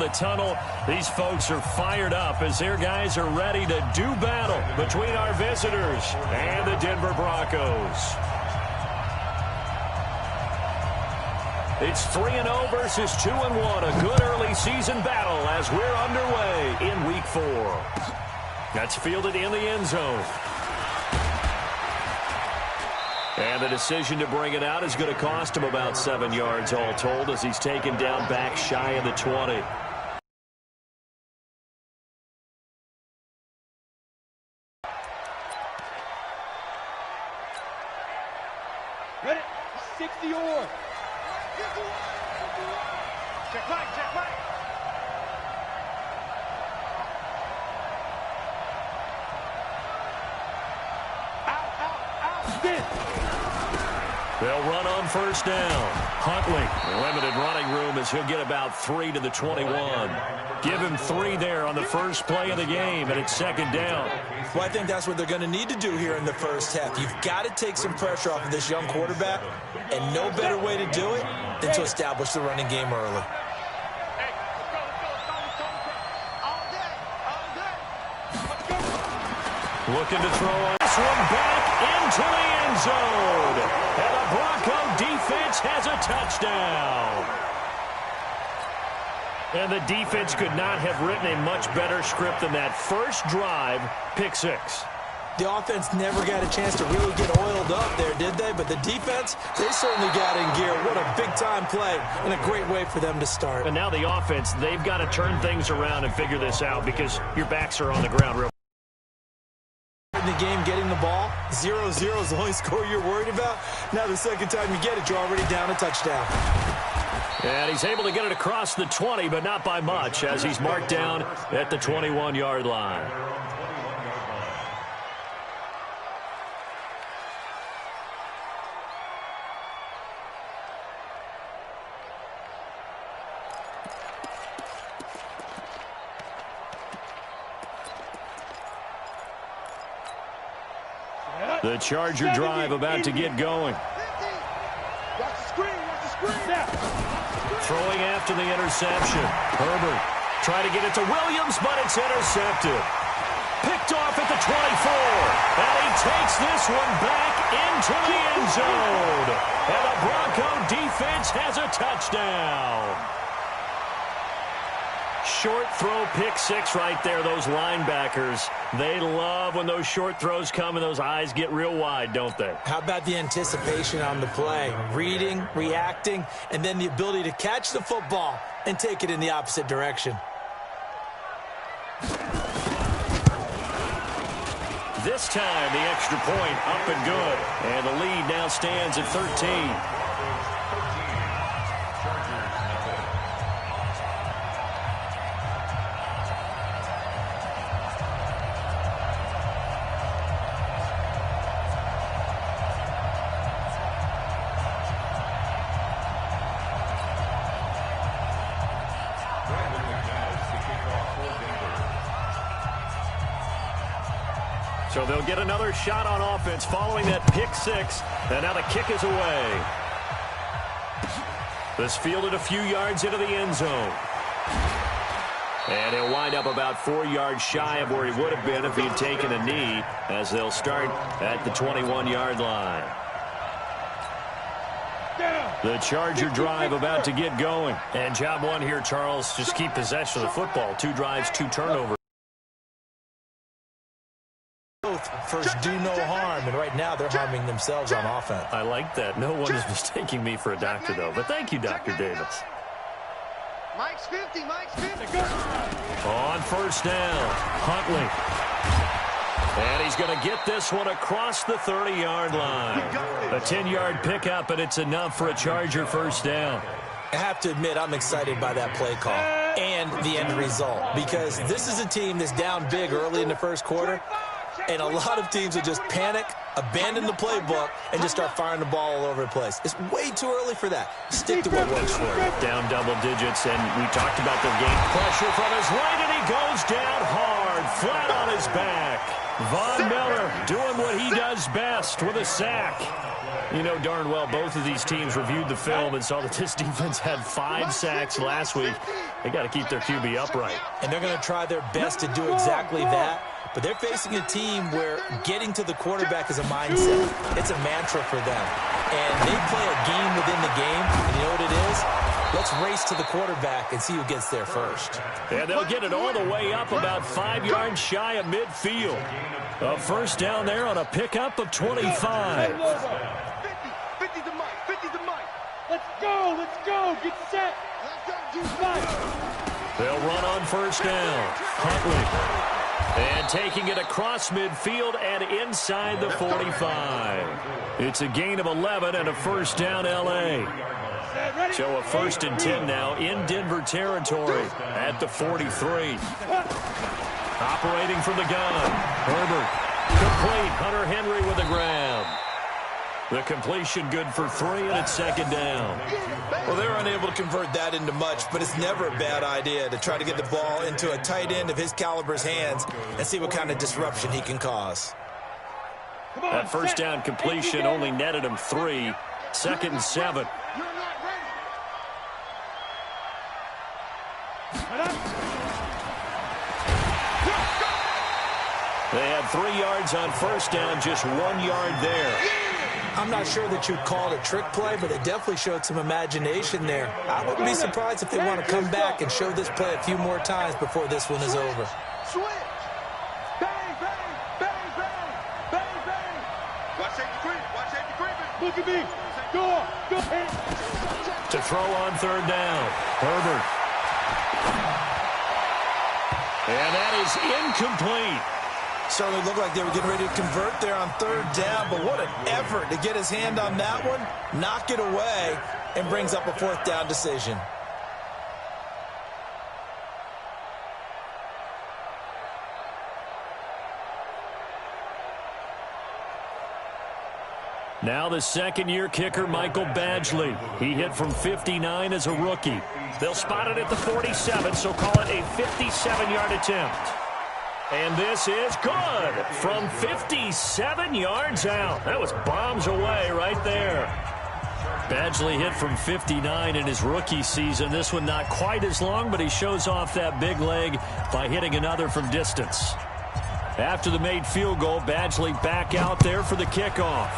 the tunnel. These folks are fired up as their guys are ready to do battle between our visitors and the Denver Broncos. It's 3-0 versus 2-1. A good early season battle as we're underway in Week 4. That's fielded in the end zone. And the decision to bring it out is going to cost him about 7 yards all told as he's taken down back shy of the 20. Ready? 60 or. Check right, check right. Out, spin. They'll run on first down. Huntley, limited running room as he'll get about 3 to the 21. Give him 3 there on the first play of the game, and it's second down. Well, I think that's what they're going to need to do here in the first half. You've got to take some pressure off of this young quarterback, and no better way to do it than to establish the running game early. Looking to throw on this one back into the end zone. And the Bronco defense has a touchdown. And the defense could not have written a much better script than that first drive, pick 6. The offense never got a chance to really get oiled up there, did they? But the defense, they certainly got in gear. What a big-time play and a great way for them to start. And now the offense, they've got to turn things around and figure this out because your backs are on the ground real in the game, getting the ball, 0-0 is the only score you're worried about. Now the second time you get it, you're already down a touchdown. And he's able to get it across the 20, but not by much as he's marked down at the 21-yard line. The Charger drive about to get going. Watch the screen, watch the screen. Now. Throwing after the interception. Herbert trying to get it to Williams, but it's intercepted. Picked off at the 24. And he takes this one back into the end zone. And the Bronco defense has a touchdown. Short throw, pick 6 right there. Those linebackers, they love when those short throws come and those eyes get real wide, don't they? How about the anticipation on the play? Reading, reacting, and then the ability to catch the football and take it in the opposite direction. This time, the extra point up and good. And the lead now stands at 13. So they'll get another shot on offense following that pick 6. And now the kick is away. This fielded a few yards into the end zone. And he'll wind up about 4 yards shy of where he would have been if he had taken a knee, as they'll start at the 21-yard line. The Charger drive about to get going. And job one here, Charles, just keep possession of the football. 2 drives, 2 turnovers. First, do no harm, and right now they're harming themselves on offense. I like that. No one is mistaking me for a doctor, though. But thank you, Dr. Davis. Mike's 50, Mike's 50. On first down, Huntley. And he's going to get this one across the 30-yard line. A 10-yard pickup, and it's enough for a Charger first down. I have to admit, I'm excited by that play call and the end result, because this is a team that's down big early in the first quarter. And a lot of teams will just panic, abandon the playbook, and just start firing the ball all over the place. It's way too early for that. Stick to what works for you. Down double digits, and we talked about the game. Pressure from his right, and he goes down hard, flat on his back. Von Miller doing what he does best with a sack. You know darn well both of these teams reviewed the film and saw that this defense had 5 sacks last week. They got to keep their QB upright. And they're going to try their best to do exactly that. But they're facing a team where getting to the quarterback is a mindset. It's a mantra for them. And they play a game within the game. And you know what it is? Let's race to the quarterback and see who gets there first. And they'll get it all the way up about 5 yards shy of midfield. A first down there on a pickup of 25. 50 to Mike. 50 to Mike. Let's go. Let's go. Get set. They'll run on first down. Huntley. And taking it across midfield and inside the 45. It's a gain of 11 and a first down L.A. So a first and 10 now in Denver territory at the 43. Operating from the gun. Herbert. Complete. Hunter Henry with the grab. The completion good for 3, and it's second down. Well, they're unable to convert that into much, but it's never a bad idea to try to get the ball into a tight end of his caliber's hands and see what kind of disruption he can cause. That first down completion only netted him 3. Second and 7. They had 3 yards on first down, just 1 yard there. I'm not sure that you'd call it a trick play, but it definitely showed some imagination there. I wouldn't be surprised if they want to come back and show this play a few more times before this one is over. Switch. Bang, bang, bang, bang, bang, bang. Watch safety creep. Watch safety creeping. Look at me. Go on. Go ahead. To throw on third down. Herbert. And that is incomplete. Certainly looked like they were getting ready to convert there on third down, but what an effort to get his hand on that one, knock it away, and brings up a fourth down decision. Now the second-year kicker, Michael Badgley. He hit from 59 as a rookie. They'll spot it at the 47, so call it a 57-yard attempt. And this is good from 57 yards out. That was bombs away right there. Badgley hit from 59 in his rookie season. This one not quite as long, but he shows off that big leg by hitting another from distance. After the made field goal, Badgley back out there for the kickoff.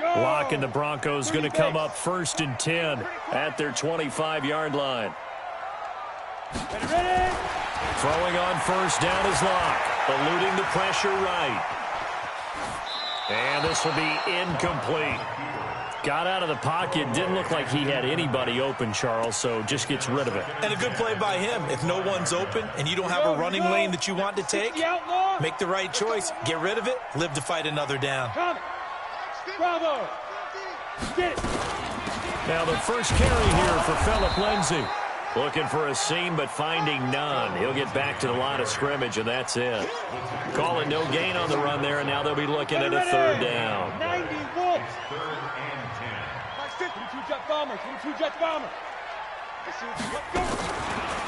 Lock and the Broncos going to come up first and 10 at their 25-yard line. Throwing on first down is Lock, eluding the pressure right. And this will be incomplete. Got out of the pocket, didn't look like he had anybody open, Charles, so just gets rid of it. And a good play by him. If no one's open and you don't have a running lane that you want to take, make the right choice, get rid of it, live to fight another down. Bravo. Get it. Now the first carry here for Phillip Lindsay. Looking for a seam, but finding none. He'll get back to the line of scrimmage, and that's it. Call it no gain on the run there, and now they'll be looking at a third down. 90 volts. 22-jet bomber. 22-jet bomber.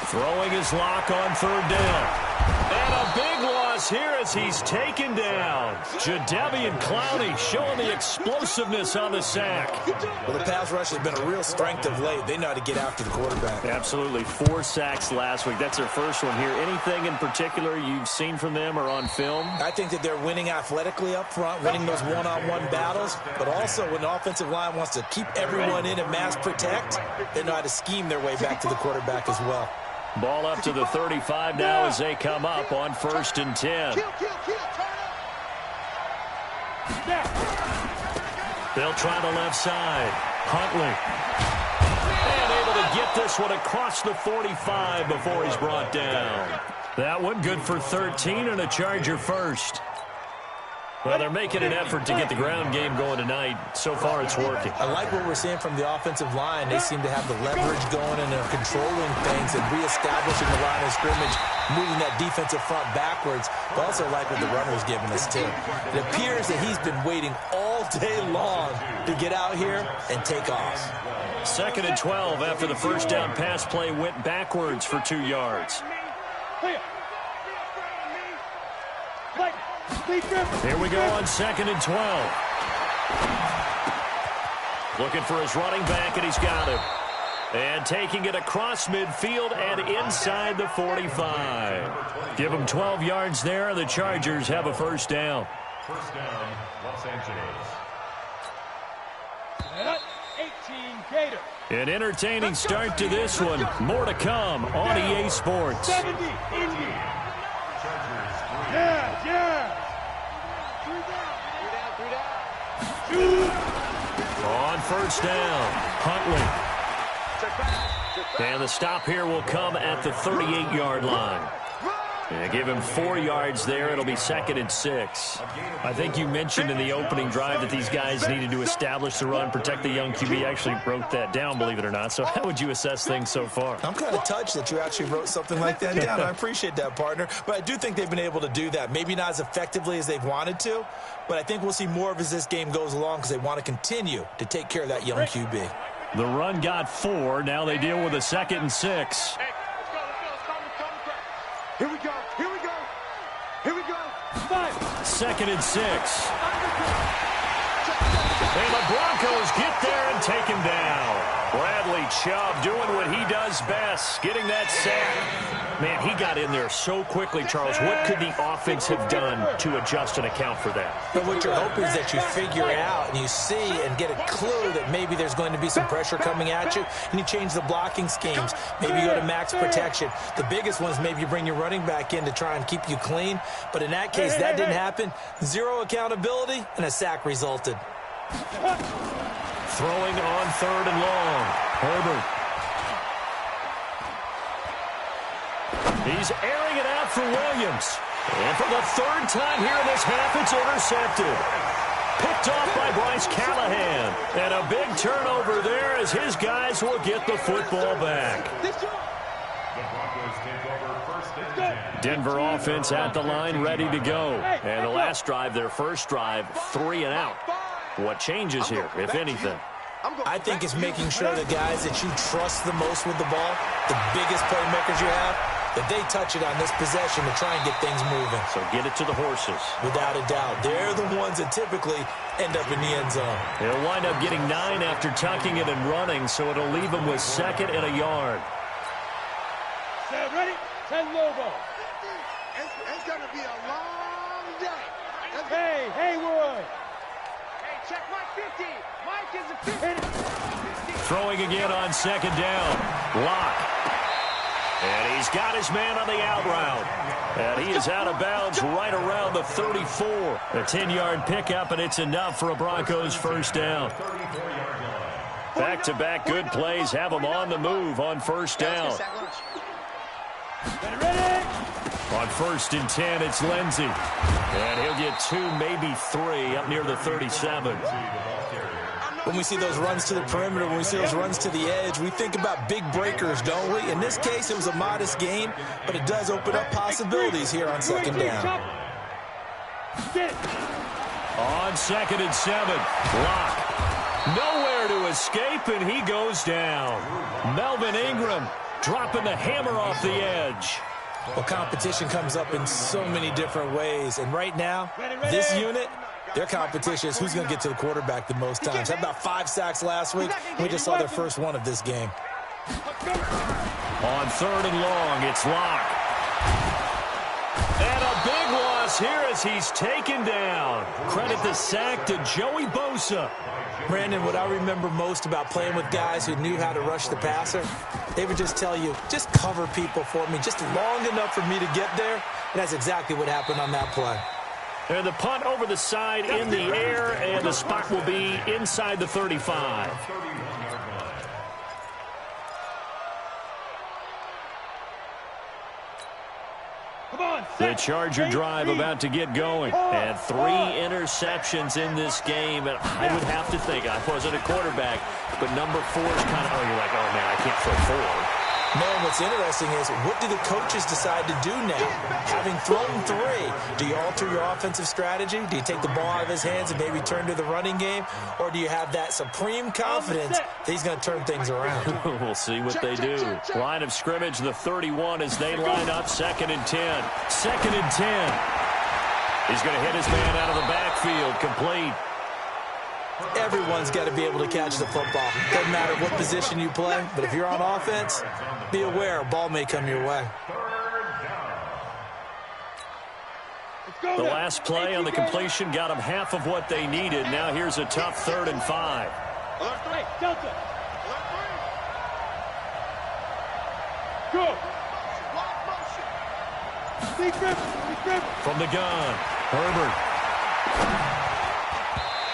Throwing his Lock on third down. And a big loss here as he's taken down. Jadeveon Clowney showing the explosiveness on the sack. Well, the pass rush has been a real strength of late. They know how to get after the quarterback. Absolutely. 4 sacks last week. That's their first one here. Anything in particular you've seen from them or on film? I think that they're winning athletically up front, winning those one-on-one battles, but also when the offensive line wants to keep everyone in and mass protect, they know how to scheme their way back to the quarterback as well. Ball up to the 35 now as they come up on first and 10. They'll try the left side. Huntley. And able to get this one across the 45 before he's brought down. That one good for 13 and a Charger first. Well, they're making an effort to get the ground game going tonight. So far, it's working. I like what we're seeing from the offensive line. They seem to have the leverage going, and they're controlling things and reestablishing the line of scrimmage, moving that defensive front backwards. But also like what the runner's giving us, too. It appears that he's been waiting all day long to get out here and take off. 2nd and 12 after the first down pass play went backwards for 2 yards. Here we go on 2nd and 12. Looking for his running back, and he's got him. And taking it across midfield and inside the 45. Give him 12 yards there, and the Chargers have a first down. First down, Los Angeles. 18 Gators. An entertaining start to this one. More to come on EA Sports. 70, Indy. Yeah. On first down, Huntley. And the stop here will come at the 38-yard line. And give him 4 yards there. It'll be 2nd and 6. I think you mentioned in the opening drive that these guys needed to establish the run, protect the young QB. Actually wrote that down, believe it or not. So how would you assess things so far? I'm kind of touched that you actually wrote something like that down. I appreciate that, partner. But I do think they've been able to do that. Maybe not as effectively as they've wanted to, but I think we'll see more of as this game goes along because they want to continue to take care of that young QB. The run got 4. Now they deal with a 2nd and 6. Here we go. 2nd and 6. And the Broncos get there and take him down. Bradley Chubb doing what he does best, getting that sack. Man, he got in there so quickly, Charles. What could the offense have done to adjust and account for that? But what you're hoping is that you figure out and you see and get a clue that maybe there's going to be some pressure coming at you, and you change the blocking schemes. Maybe you go to max protection. The biggest one is maybe you bring your running back in to try and keep you clean. But in that case, that didn't happen. 0 accountability, and a sack resulted. Throwing on 3rd and long. Herbert. He's airing it out for Williams. And for the 3rd time here in this half, it's intercepted. Picked off by Bryce Callahan. And a big turnover there as his guys will get the football back. Denver offense at the line, ready to go. And the last drive, their first drive, 3 and out. What changes here, if anything? I think it's making sure the guys that you trust the most with the ball, the biggest playmakers you have, that they touch it on this possession to try and get things moving. So get it to the horses. Without a doubt. They're the ones that typically end up in the end zone. They'll wind up getting 9 after tucking it and running, so it'll leave them with 2nd and a yard. Ready? 10 Lobo. It's going to be a long day. Hey, Haywood. Hey, check Mike 50. Mike is a 50. Throwing again on 2nd down. Lock. And he's got his man on the out route. And he is out of bounds right around the 34. A 10-yard pickup, and it's enough for a Broncos first down. Back-to-back good plays have them on the move on first down. On 1st and 10, it's Lindsey. And he'll get 2, maybe 3 up near the 37. When we see those runs to the perimeter, when we see those runs to the edge, we think about big breakers, don't we? In this case, it was a modest gain, but it does open up possibilities here on 2nd down. On 2nd and 7, Lock. Nowhere to escape, and he goes down. Melvin Ingram dropping the hammer off the edge. Well, competition comes up in so many different ways, and right now, this unit, their competition is who's going to get to the quarterback the most times. Had about 5 sacks last week. We just saw their first one of this game. On 3rd and long, it's Lock. And a big loss here as he's taken down. Credit the sack to Joey Bosa. Brandon, what I remember most about playing with guys who knew how to rush the passer, they would just tell you, just cover people for me, just long enough for me to get there. And that's exactly what happened on that play. And the punt over the side in the air, and the spot will be inside the 35. The Charger drive about to get going. And 3 interceptions in this game. And I would have to think, I wasn't a quarterback, but number 4 is kind of, oh, you're like, oh, man, I can't throw 4. Man, what's interesting is, what do the coaches decide to do now? Having thrown 3, do you alter your offensive strategy? Do you take the ball out of his hands and maybe turn to the running game? Or do you have that supreme confidence that he's going to turn things around? We'll see what they do. Line of scrimmage, the 31, as they line up 2nd and 10. 2nd and 10. He's going to hit his man out of the backfield, complete. Everyone's got to be able to catch the football. Doesn't matter what position you play, but if you're on offense, be aware a ball may come your way. The last play on the completion got them half of what they needed. Now here's a tough 3rd and 5. Go. From the gun, Herbert.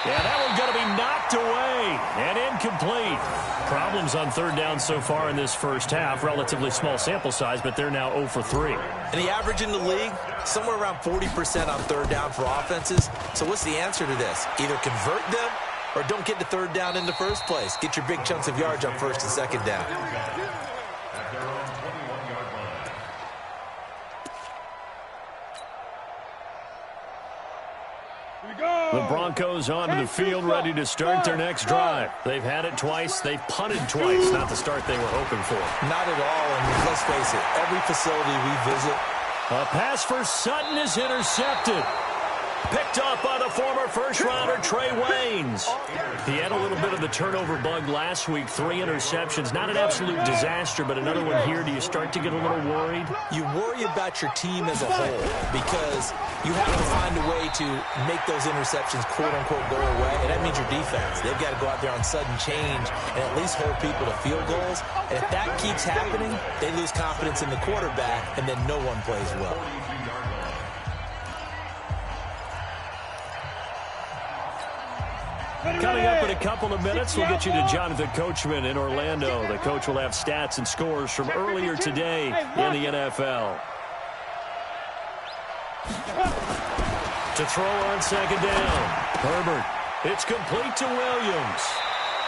Yeah, that one's going to be knocked away and incomplete. Problems on 3rd down so far in this first half. Relatively small sample size, but they're now 0 for 3. And the average in the league, somewhere around 40% on 3rd down for offenses. So what's the answer to this? Either convert them or don't get to 3rd down in the first place. Get your big chunks of yards on 1st and 2nd down. The Broncos onto the field, ready to start their next drive. They've had it twice. They've punted twice. Not the start they were hoping for. Not at all, and let's face it, every facility we visit. A pass for Sutton is intercepted. Picked off by the former first-rounder Trey Waynes. He had a little bit of the turnover bug last week. 3 interceptions. Not an absolute disaster, but another one here. Do you start to get a little worried? You worry about your team as a whole because you have to find a way to make those interceptions, quote-unquote, go away. And that means your defense. They've got to go out there on sudden change and at least hold people to field goals. And if that keeps happening, they lose confidence in the quarterback, and then no one plays well. Coming up in a couple of minutes, we'll get you to Jonathan Coachman in Orlando. The coach will have stats and scores from earlier today in the NFL. To throw on 2nd down. Herbert. It's complete to Williams.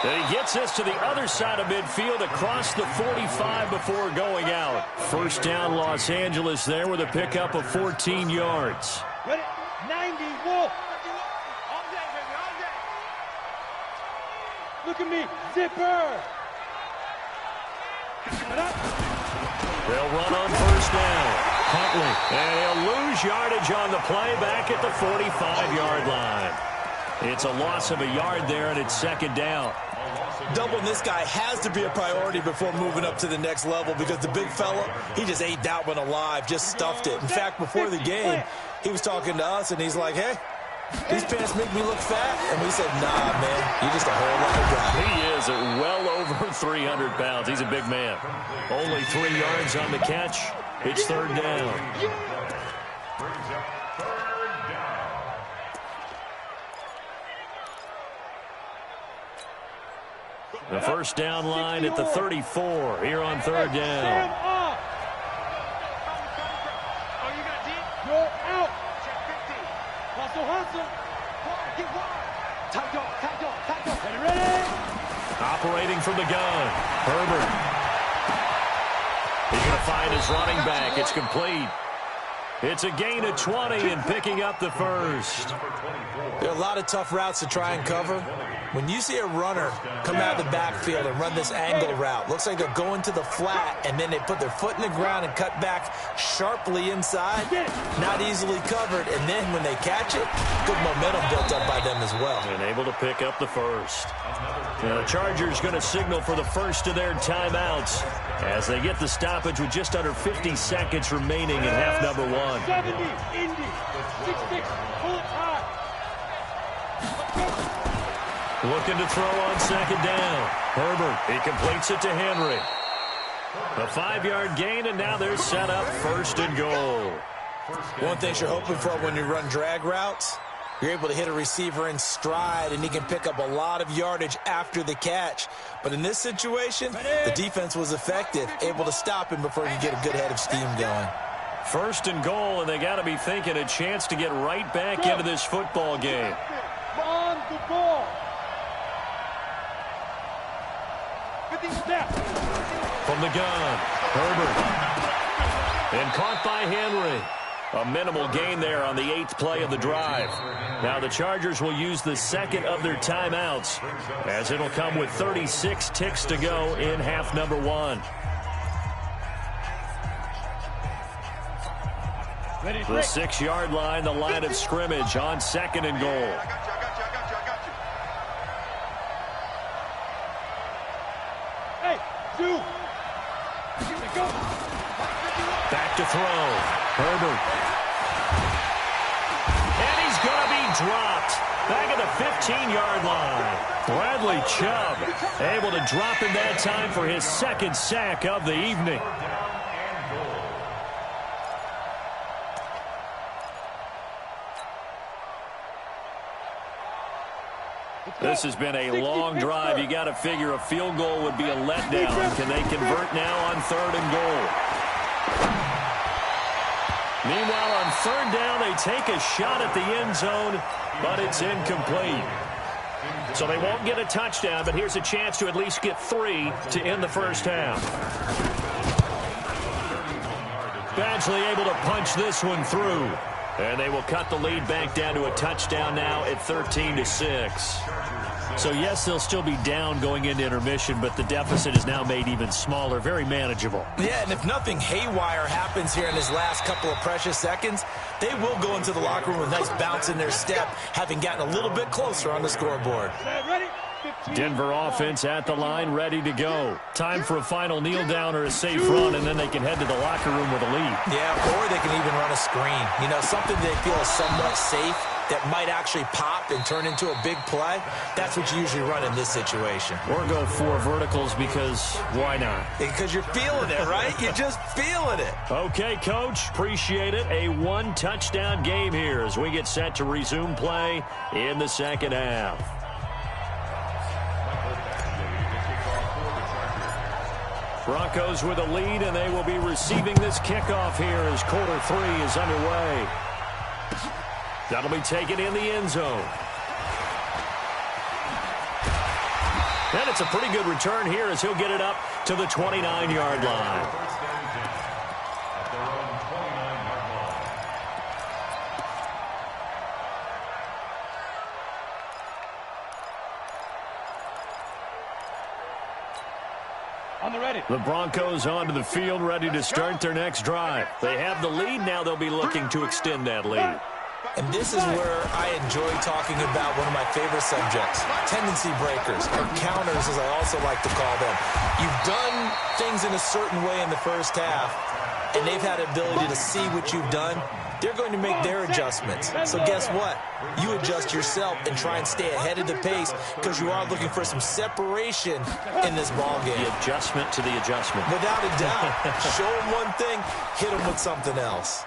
And he gets us to the other side of midfield across the 45 before going out. 1st down, Los Angeles there with a pickup of 14 yards. 90, Wolf. Look at me, zipper. They'll run on 1st down. Huntley, and he'll lose yardage on the play back at the 45-yard line. It's a loss of a yard there, and it's 2nd down. Doubling this guy has to be a priority before moving up to the next level because the big fella, he just ate that one alive, just stuffed it. In fact, before the game, he was talking to us, and he's like, hey, these pants make me look fat. And we said, nah, man, you're just a whole lot of guy. He is at well over 300 pounds. He's a big man. Only 3 yards on the catch. It's 3rd down. The 1st down line at the 34 here on 3rd down. Operating from the gun. Herbert. He's going to find his running back. It's complete. It's a gain of 20 and picking up the 1st. There are a lot of tough routes to try and cover. When you see a runner come out of the backfield and run this angle route, looks like they're going to the flat, and then they put their foot in the ground and cut back sharply inside, not easily covered, and then when they catch it, good momentum built up by them as well. And able to pick up the 1st. Now the Chargers going to signal for the first of their timeouts as they get the stoppage with just under 50 seconds remaining in half number 1. 70, Indy, 6-6, pull it high. Looking to throw on 2nd down. Herbert, he completes it to Henry. A 5-yard gain, and now they're set up 1st and goal. One thing you're hoping for when you run drag routes, you're able to hit a receiver in stride, and he can pick up a lot of yardage after the catch. But in this situation, the defense was effective, able to stop him before he could get a good head of steam going. First and goal, and they got to be thinking a chance to get right back into this football game. On the ball. 50 steps. From the gun, Herbert. And caught by Henry. A minimal gain there on the 8th play of the drive. Now the Chargers will use the second of their timeouts, as it'll come with 36 ticks to go in half number 1. The 6-yard line, the line of scrimmage on second and goal. Hey, two. Go. Back to throw. Herbert. And he's going to be dropped. Back at the 15-yard line. Bradley Chubb able to drop in that time for his second sack of the evening. This has been a long drive. You got to figure a field goal would be a letdown. Can they convert now on 3rd and goal? Meanwhile, on 3rd down, they take a shot at the end zone, but it's incomplete. So they won't get a touchdown, but here's a chance to at least get 3 to end the first half. Badgley able to punch this one through. And they will cut the lead back down to a touchdown now at 13-6. So, yes, they'll still be down going into intermission, but the deficit is now made even smaller, very manageable. Yeah, and if nothing haywire happens here in this last couple of precious seconds, they will go into the locker room with a nice bounce in their step, having gotten a little bit closer on the scoreboard. Ready? Denver offense at the line, ready to go. Time for a final kneel down or a safe run, and then they can head to the locker room with a lead. Yeah, or they can even run a screen. You know, something they feel is somewhat safe that might actually pop and turn into a big play. That's what you usually run in this situation. Or go 4 verticals because why not? Because you're feeling it, right? You're just feeling it. Okay, Coach, appreciate it. A 1-touchdown game here as we get set to resume play in the second half. Broncos with a lead, and they will be receiving this kickoff here as quarter 3 is underway. That'll be taken in the end zone. And it's a pretty good return here as he'll get it up to the 29-yard line. The Broncos onto the field, ready to start their next drive. They have the lead. Now they'll be looking to extend that lead. And this is where I enjoy talking about one of my favorite subjects, tendency breakers, or counters as I also like to call them. You've done things in a certain way in the first half, and they've had the ability to see what you've done. They're going to make their adjustments. So guess what? You adjust yourself and try and stay ahead of the pace because you are looking for some separation in this ball game. The adjustment to the adjustment. Without a doubt. Show them one thing, hit them with something else.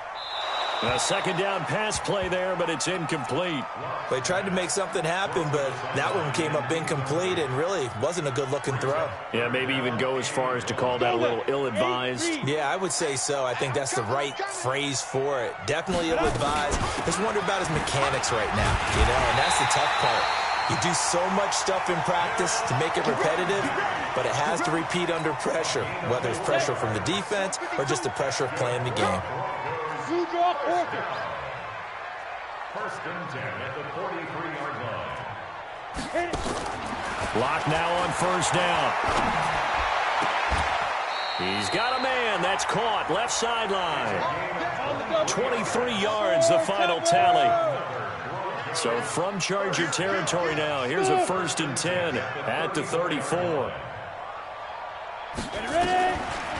A second down pass play there, but it's incomplete. They tried to make something happen, but that one came up incomplete and really wasn't a good-looking throw. Yeah, maybe even go as far as to call that a little ill-advised. Yeah, I would say so. I think that's the right phrase for it. Definitely ill-advised. Just wonder about his mechanics right now, you know, and that's the tough part. You do so much stuff in practice to make it repetitive, but it has to repeat under pressure, whether it's pressure from the defense or just the pressure of playing the game. First and 10 at the 43-yard line. Lock now on first down. He's got a man. That's caught. Left sideline. 23 yards, the final tally. So from Charger territory now, here's a first and 10 at the 34.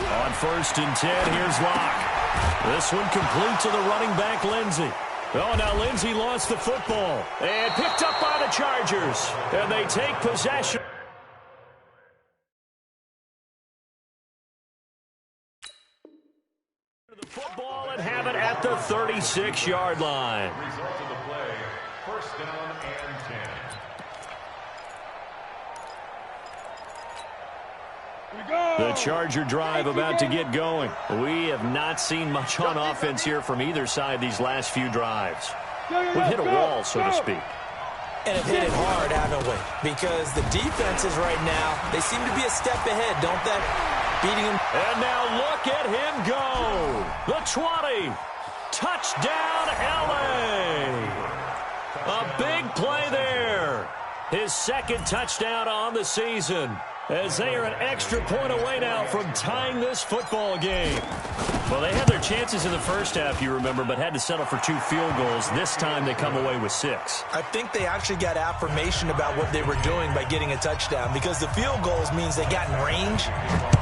On first and 10, here's Locke. This one complete to the running back, Lindsey. Oh, now Lindsey lost the football and picked up by the Chargers. And they take possession. The football and have it at the 36-yard line. Result of the play, first down and 10. The Charger drive about to get going. We have not seen much on offense here from either side these last few drives. We've hit a wall, so to speak. And have hit it hard, haven't we? Because the defenses right now, they seem to be a step ahead, don't they? Beating him. And now look at him go. The 20. Touchdown, L.A. A big play there. His second touchdown on the season, as they are an extra point away now from tying this football game. Well, they had their chances in the first half, you remember, but had to settle for 2 field goals. This time they come away with 6. I think they actually got affirmation about what they were doing by getting a touchdown, because the field goals means they got in range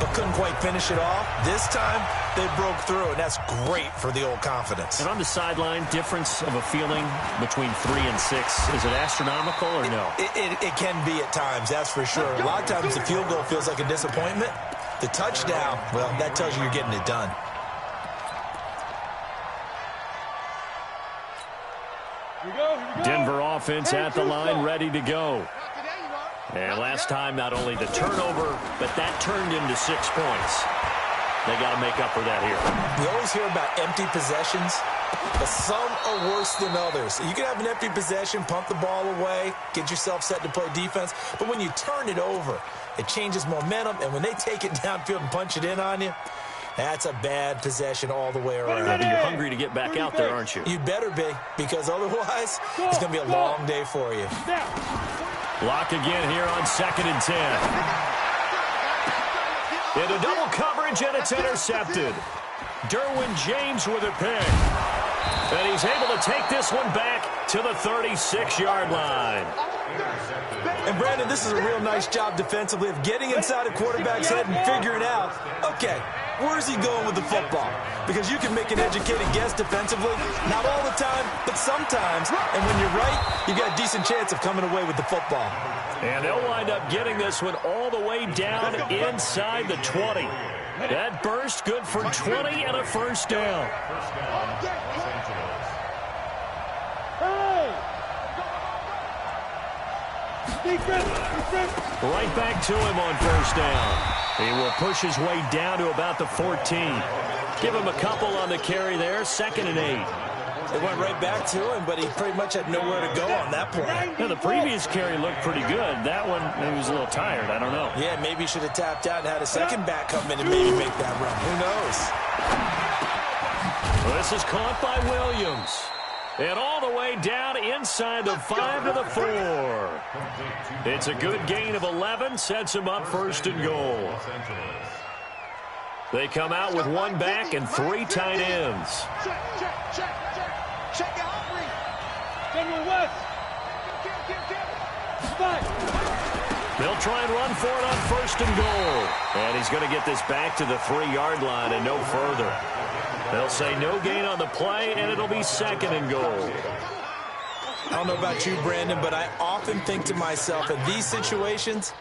but couldn't quite finish it off. This time they broke through, and that's great for the old confidence. And on the sideline, difference of a feeling between 3 and 6, is it astronomical or no? It can be at times, that's for sure. A lot of times the field goal feels like a disappointment. The touchdown, well, that tells you you're getting it done. Denver offense at the line, ready to go. And last time, not only the turnover, but that turned into 6 points. They got to make up for that here. We always hear about empty possessions, but some are worse than others. You can have an empty possession, pump the ball away, get yourself set to play defense, but when you turn it over, it changes momentum, and when they take it downfield and punch it in on you, that's a bad possession all the way around. But you're hungry to get back out there, aren't you? You better be, because otherwise, it's going to be a long day for you. Block again here on 2nd and 10. Into double coverage, and it's intercepted. Derwin James with a pick. And he's able to take this one back to the 36-yard line. And, Brandon, this is a real nice job defensively of getting inside a quarterback's head and figuring out, okay, where's he going with the football? Because you can make an educated guess defensively, not all the time, but sometimes. And when you're right, you got a decent chance of coming away with the football. And they'll wind up getting this one all the way down inside the 20. That burst good for 20 and a first down. Right back to him on first down. He will push his way down to about the 14. Give him a couple on the carry there. 2nd and 8. They went right back to him, but he pretty much had nowhere to go on that play. Yeah, the previous carry looked pretty good. That one, he was a little tired. I don't know. Yeah, maybe he should have tapped out and had a second back come in and maybe make that run. Who knows? Well, this is caught by Williams. And all the way down inside the 5 to the 4. It's a good gain of 11. Sets him up 1st and goal. They come out with 1 back and 3 tight ends. Check out Henry. They'll try and run for it on 1st and goal. And he's going to get this back to the 3-yard line and no further. They'll say no gain on the play, and it'll be 2nd and goal. I don't know about you, Brandon, but I often think to myself, in these situations,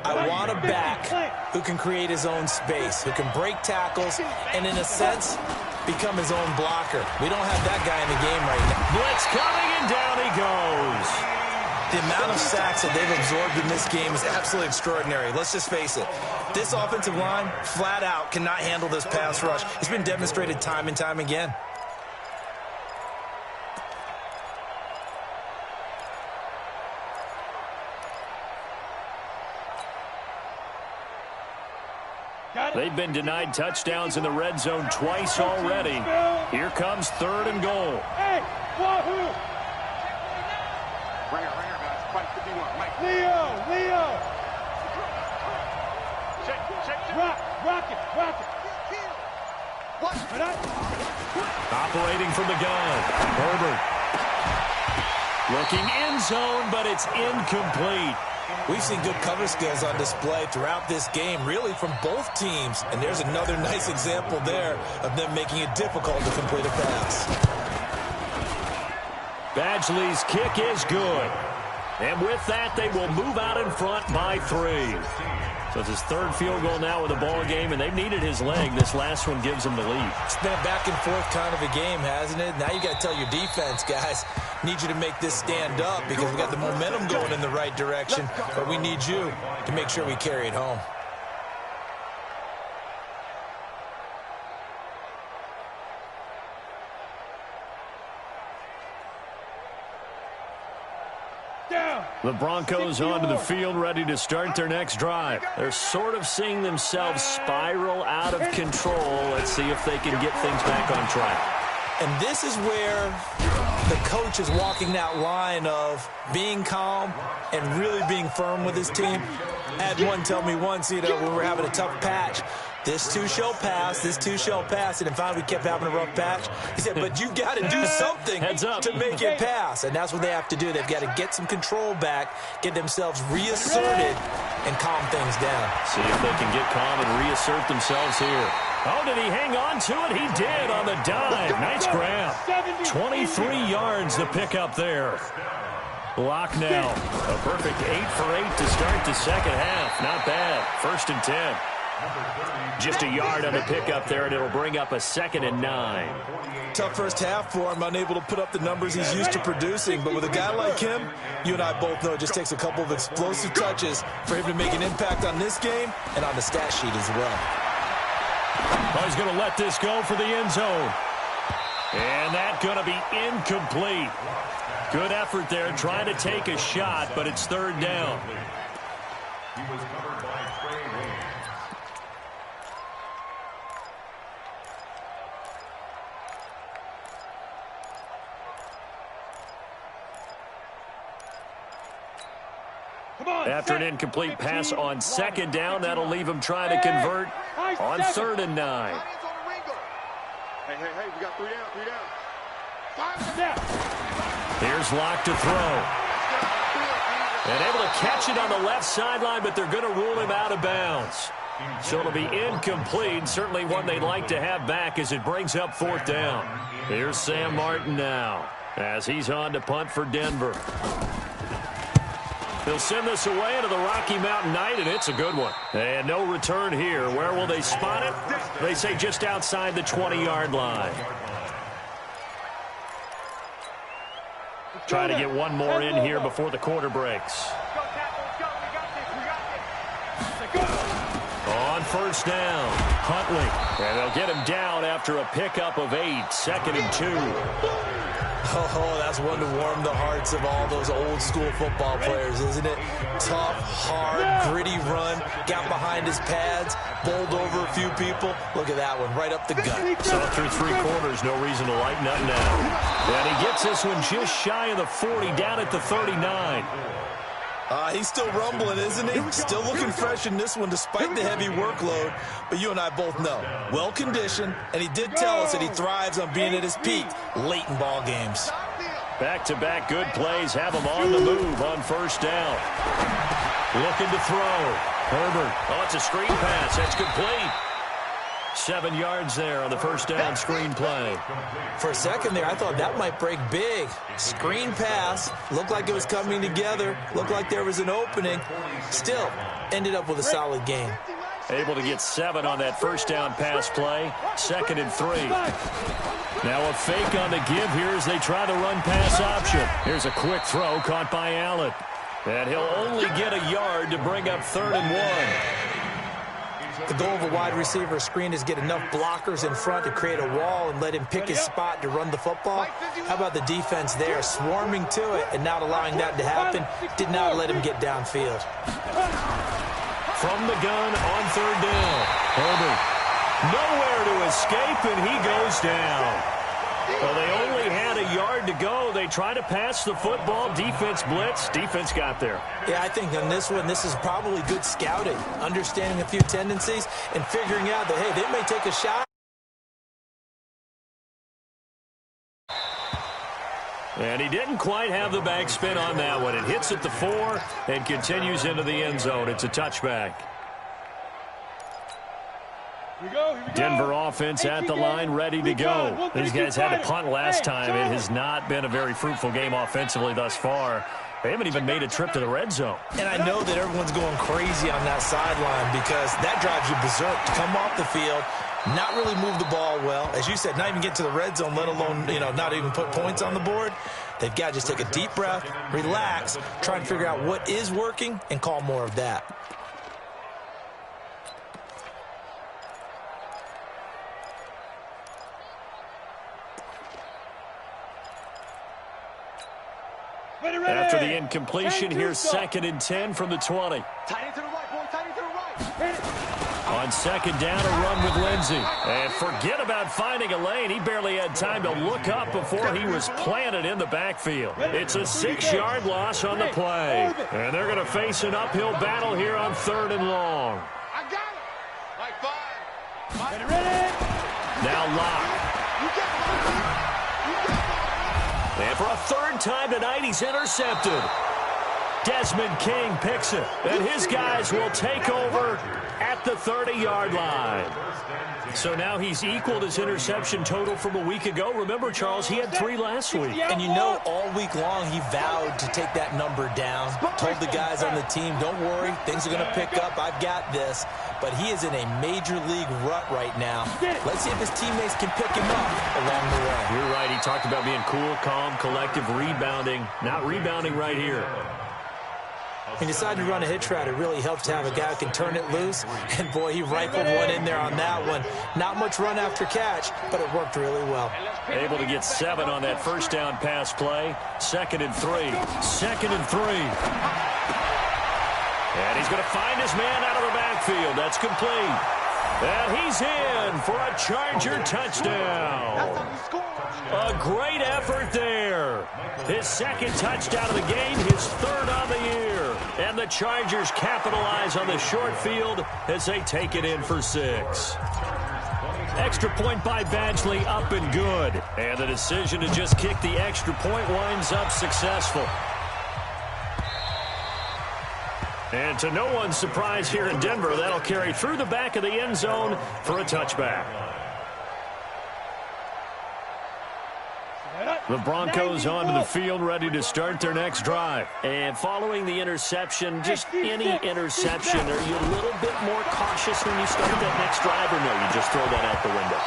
I want a back who can create his own space, who can break tackles, and in a sense, become his own blocker. We don't have that guy in the game right now. Blitz coming, and down he goes. The amount of sacks that they've absorbed in this game is absolutely extraordinary. Let's just face it. This offensive line, flat out, cannot handle this pass rush. It's been demonstrated time and time again. They've been denied touchdowns in the red zone twice already. Here comes 3rd and goal. Hey, wahoo! Ringer, guys. Fight 51. Mike. Leo! Check. Rock it. What? Operating from the gun. Herbert. Looking end zone, but it's incomplete. We've seen good cover skills on display throughout this game, really from both teams. And there's another nice example there of them making it difficult to complete a pass. Badgley's kick is good. And with that, they will move out in front by 3. So it's his 3rd field goal now with the ball game, and they've needed his leg. This last one gives them the lead. It's been a back and forth kind of a game, hasn't it? Now you got to tell your defense, guys, need you to make this stand up because we got the momentum going in the right direction, but we need you to make sure we carry it home. The Broncos onto the field, ready to start their next drive. They're sort of seeing themselves spiral out of control. Let's see if they can get things back on track. And this is where the coach is walking that line of being calm and really being firm with his team. I had one tell me once, when we were having a tough patch, this too shall pass, this too shall pass. And finally we kept having a rough patch. He said, but you've got to do something to make it pass. And that's what they have to do. They've got to get some control back, get themselves reasserted, and calm things down. See if they can get calm and reassert themselves here. Oh, did he hang on to it? He did on the dive. Nice grab. 23 yards to pick up there. Block now. A perfect 8 for 8 to start the second half. Not bad. 1st and 10. Just a yard on the pickup there, and it'll bring up a 2nd and 9. Tough first half for him, unable to put up the numbers he's used to producing. But with a guy like him, you and I both know it just takes a couple of explosive touches for him to make an impact on this game and on the stat sheet as well. Oh, he's going to let this go for the end zone. And that's going to be incomplete. Good effort there, trying to take a shot, but it's 3rd down. He was covered by Trey Williams. After an incomplete pass on 2nd down, that'll leave him trying to convert on 3rd and 9. Hey, we got 3 down. 5 down. Here's Locke to throw. And able to catch it on the left sideline, but they're going to rule him out of bounds. So it'll be incomplete. Certainly one they'd like to have back as it brings up 4th down. Here's Sam Martin now as he's on to punt for Denver. They'll send this away into the Rocky Mountain Night, and it's a good one. And no return here. Where will they spot it? They say just outside the 20-yard line. Try to get one more in here before the quarter breaks. On 1st down, Huntley. And they'll get him down after a pickup of 8, 2nd and 2. Oh, that's one to warm the hearts of all those old-school football players, isn't it? Tough, hard, gritty run, got behind his pads, bowled over a few people. Look at that one, right up the gut. So through 3 quarters, no reason to lighten up now. And he gets this one just shy of the 40, down at the 39. He's still rumbling, isn't he? Still looking fresh in this one despite the heavy workload. But you and I both know, well-conditioned, and he did tell us that he thrives on being at his peak late in ball games. Back-to-back good plays have him on the move on 1st down. Looking to throw. Herbert. Oh, it's a screen pass. That's complete. 7 yards there on the 1st down screen play. For a second there, I thought that might break big. Screen pass. Looked like it was coming together. Looked like there was an opening. Still, ended up with a solid game. Able to get 7 on that 1st down pass play. 2nd and 3. Now a fake on the give here as they try the run pass option. Here's a quick throw caught by Allen. And he'll only get a yard to bring up 3rd and 1. The goal of a wide receiver screen is get enough blockers in front to create a wall and let him pick his spot to run the football. How about the defense there, swarming to it and not allowing that to happen? Did not let him get downfield. From the gun on 3rd down. Herbert. Nowhere to escape, and he goes down. Well, they only had a yard to go. They try to pass the football. Defense blitz. Defense got there. Yeah, I think on this one, this is probably good scouting, understanding a few tendencies, and figuring out that, hey, they may take a shot. And he didn't quite have the backspin on that one. It hits at the 4 and continues into the end zone. It's a touchback. Denver offense at the line, ready to go. These guys had to punt last time. It has not been a very fruitful game offensively thus far. They haven't even made a trip to the red zone. And I know that everyone's going crazy on that sideline because that drives you berserk to come off the field, not really move the ball well. As you said, not even get to the red zone, let alone, not even put points on the board. They've got to just take a deep breath, relax, try and figure out what is working, and call more of that. After the incompletion, here's 2nd and 10 from the 20. On 2nd down, a run with Lindsey. And forget about finding a lane. He barely had time to look up before he was planted in the backfield. It's a 6-yard loss on the play. And they're going to face an uphill battle here on 3rd and long. I got it. Like 5. Now Locke. And for a 3rd time tonight, he's intercepted. Desmond King picks it, and his guys will take over at the 30-yard line. So now he's equaled his interception total from a week ago. Remember, Charles, he had 3 last week. And you know, all week long, he vowed to take that number down. Told the guys on the team, don't worry, things are going to pick up. I've got this. But he is in a major league rut right now. Let's see if his teammates can pick him up along the way. You're right. He talked about being cool, calm, collective, rebounding. Not rebounding right here. He decided to run a hitch route. It really helps to have a guy who can turn it loose. And, boy, he rifled one in there on that one. Not much run after catch, but it worked really well. Able to get 7 on that 1st down pass play. 2nd and 3. 2nd and 3. And he's going to find his man out of the backfield. That's complete. And he's in for a Charger touchdown. A great effort there. His 2nd touchdown of the game, his 3rd on the year. And the Chargers capitalize on the short field as they take it in for 6. Extra point by Badgley, up and good. And the decision to just kick the extra point winds up successful. And to no one's surprise here in Denver, that'll carry through the back of the end zone for a touchback. The Broncos onto the field, ready to start their next drive. And following the interception, just any interception, are you a little bit more cautious when you start that next drive, or no, you just throw that out the window?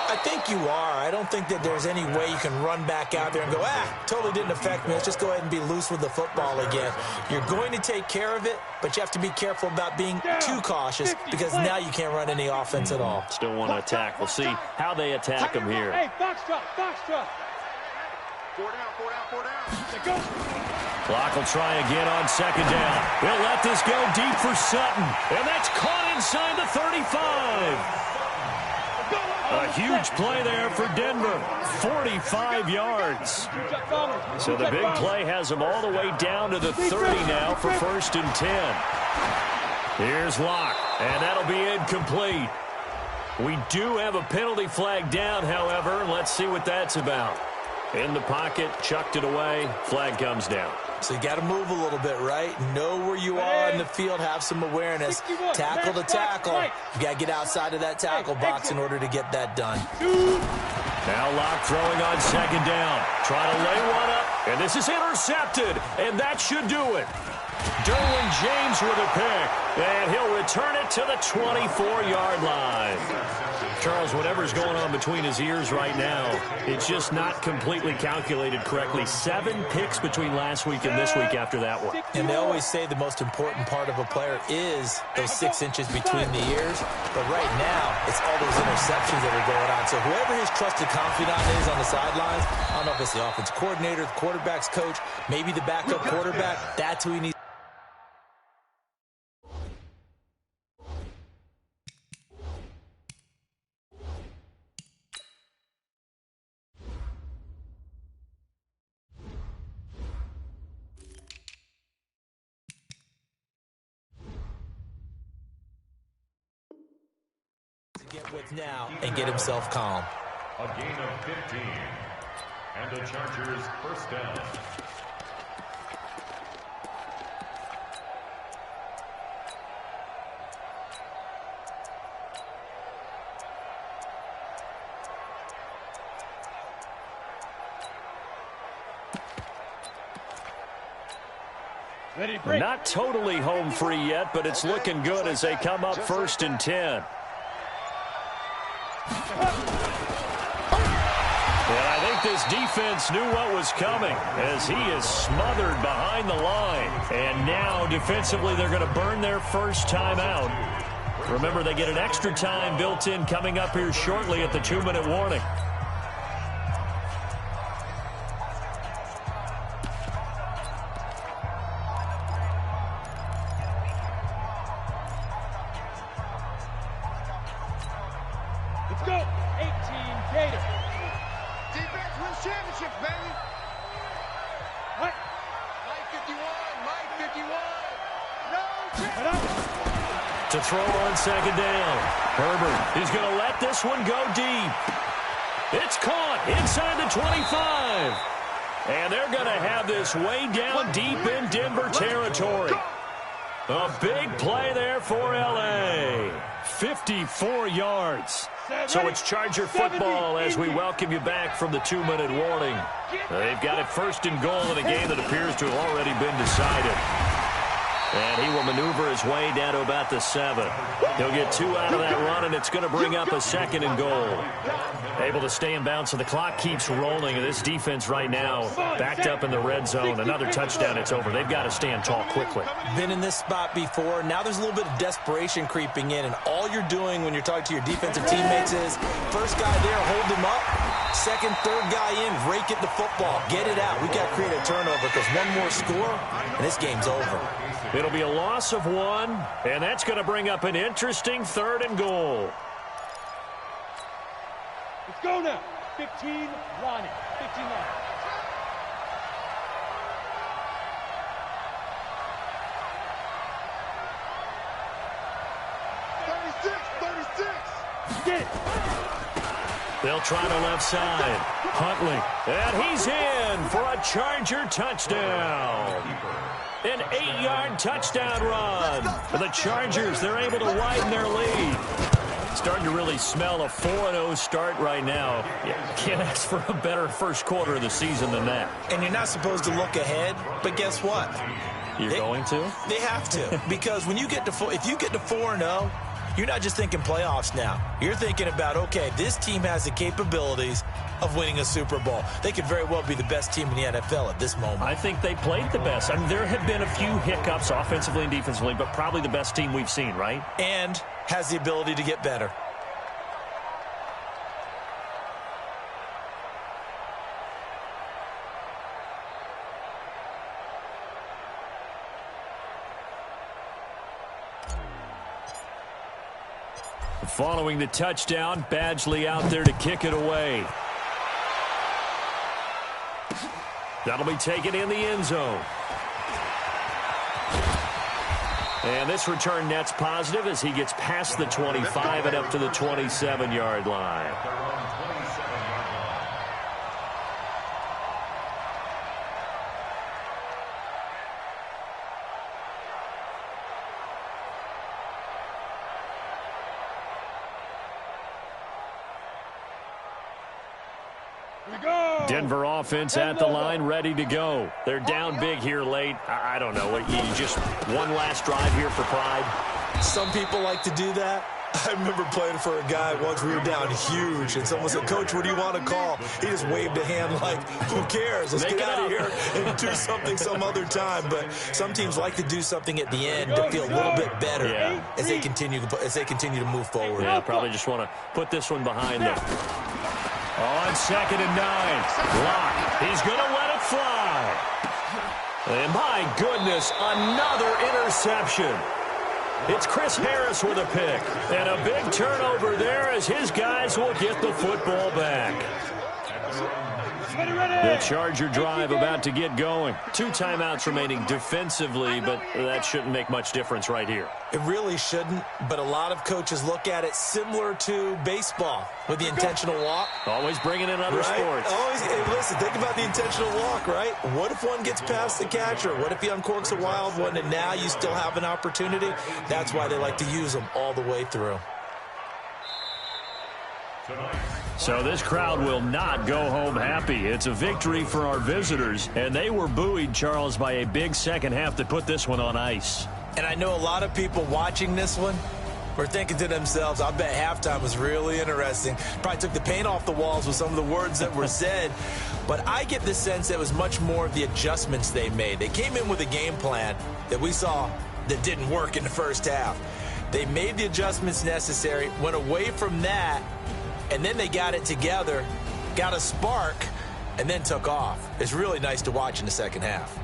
I think you are. I don't think that there's any way you can run back out there and go, totally didn't affect me. Let's just go ahead and be loose with the football again. You're going to take care of it, but you have to be careful about being too cautious because now you can't run any offense at all. Still want to attack. We'll see how they attack him here. Hey, box drop. 4 down. Clock will try again on 2nd down. He'll let this go deep for Sutton. And that's caught inside the 35. A huge play there for Denver. 45 yards. So the big play has them all the way down to the 30 now for 1st and 10. Here's Locke, and that'll be incomplete. We do have a penalty flag down, however. Let's see what that's about. In the pocket, chucked it away. Flag comes down. So you got to move a little bit, right? Know where you are in the field, have some awareness. Tackle to tackle. You got to get outside of that tackle box in order to get that done. Now Locke throwing on 2nd down. Trying to lay one up, and this is intercepted, and that should do it. Derwin James with a pick, and he'll return it to the 24-yard line. Charles, whatever's going on between his ears right now, it's just not completely calculated correctly. 7 picks between last week and this week after that one. And they always say the most important part of a player is those 6 inches between the ears. But right now, it's all those interceptions that are going on. So whoever his trusted confidant is on the sidelines, I don't know if it's the offensive coordinator, the quarterback's coach, maybe the backup quarterback, that's who he needs. Get with now and get himself calm. A gain of 15. And the Chargers 1st down. Not totally home free yet, but it's looking good as they come up 1st and 10. And I think this defense knew what was coming as he is smothered behind the line. And now defensively they're going to burn their first time out. Remember, they get an extra time built in coming up here shortly at the 2-minute warning. go. 18 Gators. Defense wins championships, baby. What? Mike 51. Mike 51. No chance. To throw on second down. Herbert is going to let this one go deep. It's caught inside the 25. And they're going to have this way down deep in Denver territory. A big play there for L.A. 54 yards. So it's Charger football as we welcome you back from the 2-minute warning. They've got it first and goal in a game that appears to have already been decided. And he will maneuver his way down to about the 7. He'll get 2 out of that run, and it's going to bring up a second and goal. Able to stay in bounds, so the clock keeps rolling. And this defense right now backed up in the red zone. Another touchdown, it's over. They've got to stand tall quickly. Been in this spot before. Now there's a little bit of desperation creeping in, and all you're doing when you're talking to your defensive teammates is first guy there, hold him up. Second, third guy in, rake at the football. Get it out. We got to create a turnover because one more score, and this game's over. It'll be a loss of 1, and that's going to bring up an interesting 3rd and goal. Let's go now. 15, Lonnie. 15, Lonnie. Get it. They'll try the left side. Huntley. And he's in for a Charger touchdown. An 8-yard touchdown run. For the Chargers, they're able to widen their lead. Starting to really smell a 4-0 start right now. You can't ask for a better first quarter of the season than that. And you're not supposed to look ahead, but guess what? You're going to? They have to. Because when you get to if you get to 4-0, you're not just thinking playoffs now. You're thinking about, okay, this team has the capabilities of winning a Super Bowl. They could very well be the best team in the NFL at this moment. I think they played the best. I mean, there have been a few hiccups offensively and defensively, but probably the best team we've seen, right? And has the ability to get better. Following the touchdown, Badgley out there to kick it away. That'll be taken in the end zone. And this return net's positive as he gets past the 25 and up to the 27-yard line. Denver offense at the line, ready to go. They're down big here late. I don't know. You just one last drive here for pride? Some people like to do that. I remember playing for a guy once. We were down huge, and someone said, "Coach, what do you want to call?" He just waved a hand like, who cares? Let's get out of here and do something some other time. But some teams like to do something at the end to feel a little bit better as they continue to move forward. Yeah, probably just want to put this one behind them. On 2nd and 9. Block. He's going to let it fly. And my goodness, another interception. It's Chris Harris with a pick. And a big turnover there as his guys will get the football back. The Charger drive about to get going. 2 timeouts remaining defensively, but that shouldn't make much difference right here. It really shouldn't, but a lot of coaches look at it similar to baseball with the intentional walk. Always bringing in other sports. Always, hey, listen, think about the intentional walk, right? What if one gets past the catcher? What if he uncorks a wild one and now you still have an opportunity? That's why they like to use them all the way through. So this crowd will not go home happy. It's a victory for our visitors, and they were buoyed, Charles, by a big second half that put this one on ice. And I know a lot of people watching this one were thinking to themselves, I bet halftime was really interesting. Probably took the paint off the walls with some of the words that were said. But I get the sense that it was much more of the adjustments they made. They came in with a game plan that we saw that didn't work in the first half. They made the adjustments necessary, went away from that, and then they got it together, got a spark, and then took off. It's really nice to watch in the second half.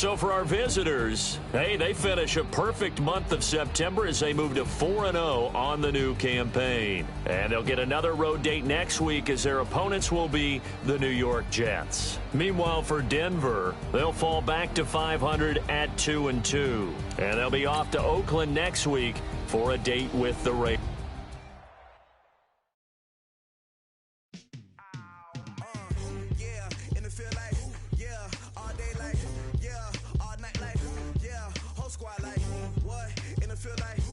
So for our visitors, hey, they finish a perfect month of September as they move to 4-0 on the new campaign. And they'll get another road date next week as their opponents will be the New York Jets. Meanwhile, for Denver, they'll fall back to 500 at 2-2. And they'll be off to Oakland next week for a date with the Raiders. Feel like